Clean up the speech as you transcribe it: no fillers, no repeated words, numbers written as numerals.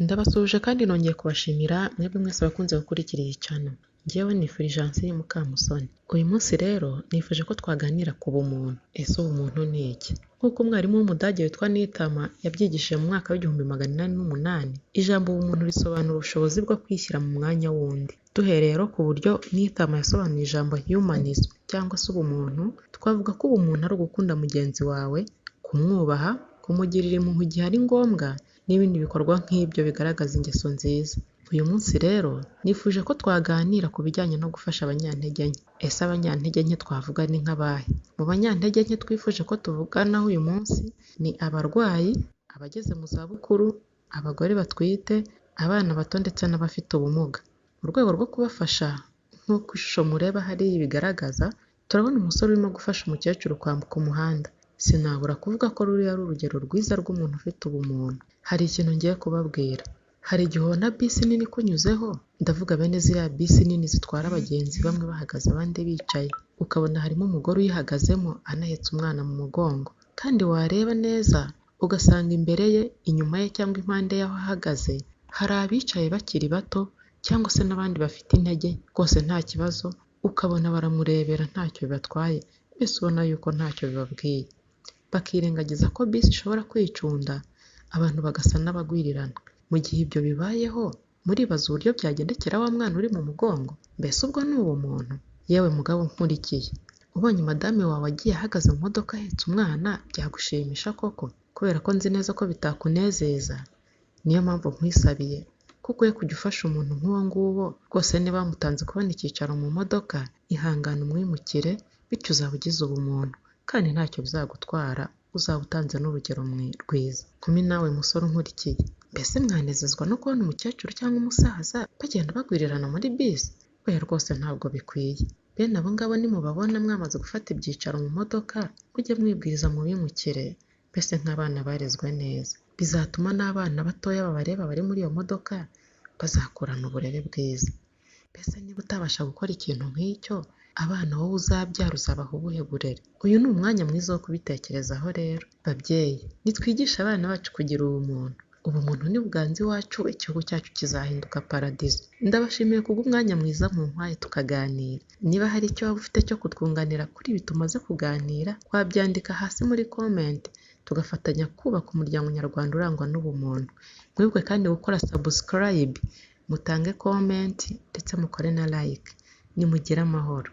Ndabasuhuje kandi nongeye kubashimira mwebwe mwese abakunze gukurikira iyi channel. Njyewe ni Fulgence Mukamusoni. Uyu munsi rero nifuje ko twaganira ku bumuntu. Ese ubumuntu ni iki? Nk'uko umwarimu w'Umudage witwa Niyitama yabyigishije mu mwaka w'1808, ijambo ubumuntu risobanura ubushobozi bwo kwishyira mu mwanya w'undi. Duhereye rero ku buryo Niyitama yasobanuye ijambo humanism cyangwa se ubumuntu, twavuga ko ubumuntu ari ugukunda mugenzi wawe, kumwubaha, kumugirira impuhwe igihe ari ngombwa, n'ibindi bikorwa nk'ibyo bigaragaza ingeso nziza. Uyu munsi rero nifuje ko twaganira ku bijyanye no gufasha abanyantege nke. Ese abanyantege nke twavuga ni nk'abahe? Mu banyantege nke twifuje ko tuvuganaho uyu munsi ni abarwayi, abageze mu zabukuru, abagore batwite, abana bato ndetse n'abafite ubumuga. Mu rwego rwo kubafasha nk'uko ishusho mureba hariya ibigaragaza, turabona umusore urimo gufasha umukecuru kwambuka umuhanda. Sinabura kuvuga ko ruriya ari urugero rwiza rw'umuntu ufite ubumuntu. Hari ikintu ngiye kubabwira. Hari igihe ubona bisi nini ikunyuzeho, ndavuga bene ziriya bisi nini zitwara abagenzi bamwe bahagaze abandi bicaye, ukabona harimo umugore uyihagazemo anahetse umwana mu mugongo, kandi wareba neza ugasanga imbere ye, inyuma ye cyangwa impande y'aho ahagaze hari abicaye bakiri bato cyangwa se n'abandi bafite intege rwose nta kibazo, ukabona baramurebera ntacyo bibatwaye, mbese ubona yuko ntacyo bibabwiye. Bakirengagiza ko bisi ishobora kwicunda, abantu bagasa n'abagwirirana. Mu gihe ibyo bibayeho, muribaza uburyo byagendekera wa mwana uri mu mugongo? Mbese ubwo ni ubumuntu? Yewe mugabo nkurikiye, ubonye madame wawe agiye ahagaze mu modoka ahetse umwana, byagushimisha koko? Kubera ko nzi neza ko bitakunezeza, niyo mpamvu nkwisabiye kuko ye kujya ufasha umuntu nk'uwo nguwo, rwose niba bamutanze kubona icyicaro mu modoka, ihangane umwimukire, bityo uzaba ugize ubumuntu, kandi ntacyo bizagutwara, uzaba utanze n'urugero rwiza. Nkumi nawe musore unkurikiye, mbese mwanezezwa no kubona umukecuru cyangwa umusaza bagenda bagwirirana muri bisi? Oya rwose ntabwo bikwiye. Bene abo ngabo nimubabona mwamaze gufata ibyicaro mu modoka, mujye mwibwiriza mu bimukire, mbese nk'abana barezwe neza. Bizatuma n'abana batoya babareba bari muri iyo modoka bazakurana uburere bwiza. Mbese niba utabasha gukora ikintu nk'icyo, abana wowe uzabyara uzabaha ubuhe burere? Uyu ni umwanya mwiza wo kubitekerezaho rero. Babyeyi, nitwigishe abana bacu kugira ubumuntu. Ubumuntu nibuganza iwacu, igihugu cyacu kizahinduka paradizo. Ndabashimiye kubw'umwanya mwiza mumpaye tukaganira. Niba hari icyo waba ufite cyo kutwunganira kuri ibi tumaze kuganira, wabyandika hasi muri comment, tugafatanya kubaka umuryango nyarwanda urangwa n'ubumuntu. Mwibuke kandi gukora subscribe, mutange comment ndetse mukore na like. Nimugire amahoro.